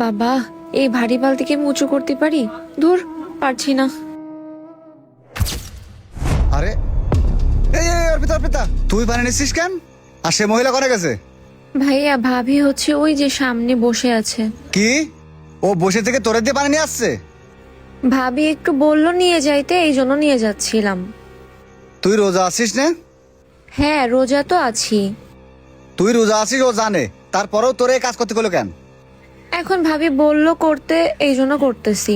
বাবা, এই ভারী বালতিকে আমি উঁচু করতে পারি? ধুর, পারছি না। আরে এই এই অর্পিতা অর্পিতা, তুই পানি নিচ্ছিস কেন? আর সে মহিলা করে গেছে? ভাইয়া, ভাবি হচ্ছে ওই যে সামনে বসে আছে। কি? ও বসে থেকে তোরে দিয়ে পানি নিয়ে আসছে? ভাবি একটু বললো নিয়ে যাইতে, এই জন্য নিয়ে যাচ্ছিলাম। তুই রোজা আছিস না? হ্যাঁ, রোজা তো আছি। তুই রোজা আছিস ও জানে, তারপরেও তোরে এই কাজ করতে গেলো কেন? এখন ভাবি বললো করতে, এই জন্য করতেছি।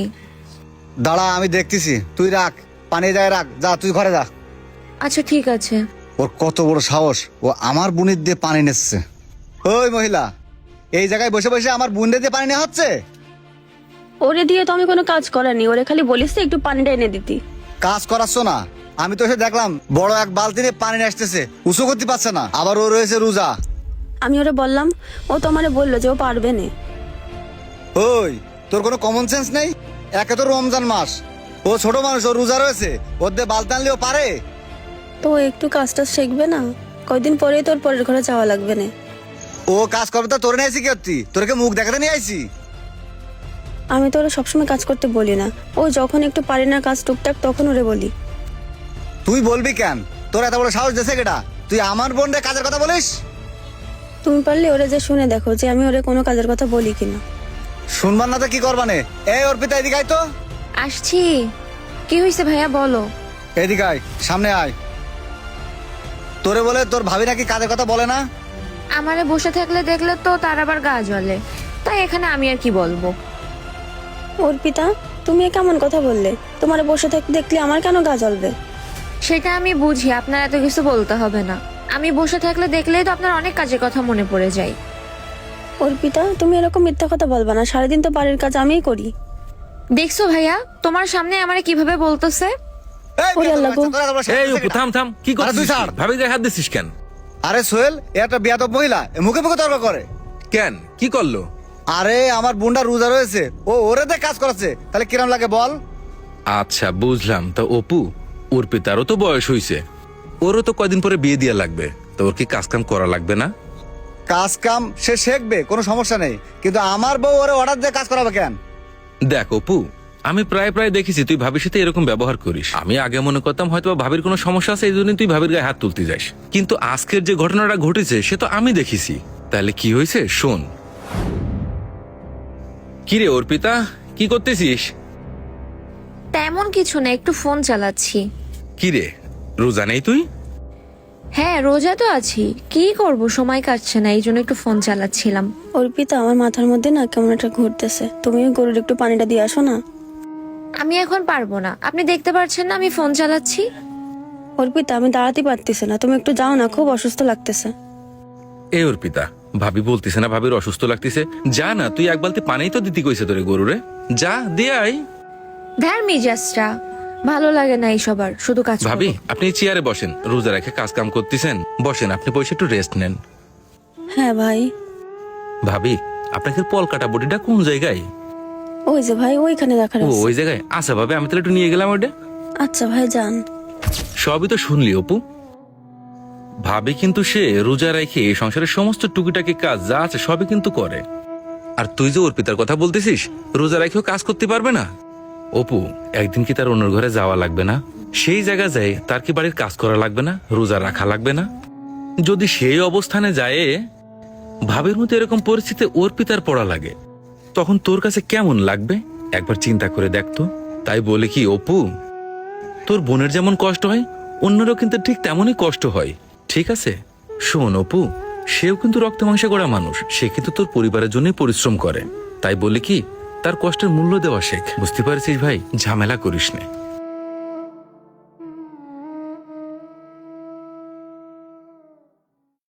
দাঁড়া, আমি দেখতেছি। তুই রাখ, পানি যায় রাখ, যা তুই ঘরে যা। আচ্ছা ঠিক আছে। ওর কত বড় সাহস, ও আমার বুনির দিয়ে পানি নিচ্ছে। ওই মহিলা, এই জায়গায় বসে বসে আমার বুনদের দিয়ে পানি নেওয়া হচ্ছে? ওরে দিয়ে তো আমি কোনো কাজ করানি, ওরে খালি বলিস একটু পানিটা এনে দিতি। কাজ করাচ্ছ না? আমি তো এসে দেখলাম বড় এক বালতি নিয়ে পানি নিয়ে আসতেছে, উঁচু করতে পারছে না, আবার ও রয়েছে রোজা। আমি ওরে বললাম, ও তো আমারে বললো যে ও পারবে না। ওই, তোর কোনো কমন সেন্স নেই? একে তো রমজান মাস, ও ছোট মানুষ, ও রোজা রয়েছে, ওর দিয়ে বালতি আনলেও পারে? তো ও একটু কাজটা শিখবে না? কয়দিন পরেই তোর পরের ঘরে যাওয়া লাগবে না। ও কাজ করবে তা তোরে নিয়ে আইসি কি হচ্ছি? তোরকে মুখ দেখাতে নিয়ে আইসি? আমি তো ওরা সবসময় কাজ করতে বলি না, ও যখন একটু পারি না কাজ টুকটাক তখন ওরে বলি। তুই বলবি কেন? তোর এত বড় সাহস দিয়েছে কেটা? তুই আমার বোন রে কাজের কথা বলিস? তুমি পারলে ওরে যে শুনে দেখো যে আমি ওরে কোনো কাজের কথা বলি কিনা। শুনবার না তো কি করবানে? এই অর্পিতা, এদিকে আয় তো। আসছি। কি হয়েছে ভাইয়া, বলো। এদিকে আয়, সামনে আয়। তোরে বলে তোর ভাবি নাকি কাজের কথা বলে না? আমারে বসে থাকলে দেখলে তো তার আবার গা জ্বলে, তাই এখানে আমি আর কি বলবো। অর্পিতা, তুমি এ কেমন কথা বললে? তোমার বসে থাকতে দেখলে আমার কেন গা জ্বলবে? সেটা আমি বুঝি, আপনার এত কিছু বলতে হবে না। আমি বসে থাকলে দেখলেই তো আপনার অনেক কাজের কথা মনে পড়ে যায়। অর্পিতা, তুমি এরকম মিথ্যা কথা বলবা না, সারাদিন তো বাড়ির কাজ আমিই করি। দেখছো ভাইয়া, তোমার সামনে আমারে কিভাবে বলতেছে। এই ওরে আল্লাহ গো। তোর এত বড় সাহস এই দিয়েছে অপু, কেডা? থাম থাম, কি আরে তুই করছিস? ছাড়। ভাবি গায়ে হাত দিছিস কেন? আরে সোহেল, এ একটা বেয়াদব মহিলা, এ মুখে মুখে তর্ক করে। কেন, কি করলো? আরে আমার বোনটা রোজা রয়েছে, ও ওরে দিয়ে কাজ করাচ্ছে, তাহলে কিরম লাগে বল? আচ্ছা বুঝলাম। তা অপু, অর্পিতারও তো বয়স হইছে, ওরও তো কয়দিন পরে বিয়ে দিয়া লাগবে, তো ওর কি কাজ কাম করা লাগবে না? কাজ কাম সে শিখবে, কোনো সমস্যা নেই, কিন্তু আমার বউ ওরে অর্ডার দিয়ে কাজ করাবে কেন? দেখ অপু, আমি প্রায় প্রায় দেখেছি তুই ভাবির সাথে এরকম ব্যবহার করিস। আমি আগে মনে করতাম হয়তো ভাবির কোনো সমস্যা আছে, এই জন্য তুই ভাবির গায়ে হাত তুলতে যাস, কিন্তু আজকের যে ঘটনাটা ঘটেছে সে তো আমি দেখেছি। তাহলে কি হয়েছে শোন। কিরে অর্পিতা, কি করতেছিস? তেমন কিছু না, একটু ফোন চালাচ্ছি। কিরে, রোজা নেই তুই? হ্যাঁ, রোজা তো আছি, কি করব, সময় কাটছে না, এই জন্য একটু ফোন চালাচ্ছিলাম। অর্পিতা, আমার মাথার মধ্যে না কেমন একটা ঘুরতেছে, তুমি ওই গরুর একটু পানিটা দিয়ে আসো না। আমি এখন পারবো না, আপনি দেখতে পাচ্ছেন না আমি ফোন চালাচ্ছি। অর্পিতা, আমি দাঁড়াতে পারতেছি না, তুমি একটু যাও না, খুব অসুস্থ লাগতেছে। এ অর্পিতা, ভাবি বলতেছে না ভাবির অসুস্থ লাগতেছে, যা না তুই এক বালতি পানি তো দিতে কইছে তোরে গরুরে, যা দিয়ে আই। ধ্যার মিজাজটা ভালো লাগে না এই সবার, শুধু কাজ করবো। ভাবি আপনি চেয়ারে বসেন, রোজা রেখে কাজ কাম করতেছেন, বসেন, আপনি বসে একটু রেস্ট নেন। হ্যাঁ ভাই। ভাবি, আপনাকে পলকাটা বডিটা কোন জায়গায়? ওই যে ভাই, ওইখানে রাখার ও আছে। ওই জায়গায় আচ্ছা ভাবি, আমি তাহলে একটু নিয়ে গেলাম ওইটা। আচ্ছা ভাই, যান। সবই তো শুনলি অপু, ভাবি কিন্তু সে রোজা রেখে এই সংসারের সমস্ত টুকিটাকি কাজ যা আছে সবই কিন্তু করে। আর তুই যে অর্পিতার কথা বলতেছিস রোজা রেখেও কাজ করতে পারবে না, অপু একদিন কি তার অন্যর ঘরে যাওয়া লাগবে না? সেই জায়গা যায় তার কি বাড়ির কাজ করা লাগবে না, রোজা রাখা লাগবে না? যদি সেই অবস্থানে যায়, ভাবের মতো এরকম পরিস্থিতি অর্পিতার পড়া লাগে, তখন তোর কাছে কেমন লাগবে একবার চিন্তা করে দেখতো। তাই বলে কি অপু, তোর বোনের যেমন কষ্ট হয় অন্যরও কিন্তু ঠিক তেমনই কষ্ট হয়, ঠিক আছে? শোন অপু, সেও কিন্তু রক্ত মাংসে গড়া মানুষ, সে কিন্তু তোর পরিবারের জন্যই পরিশ্রম করে, তাই বলে কি তার কষ্টের মূল্য দেওয়া শেখ, বুঝতে পারছিস ভাই? ঝামেলা করিস না।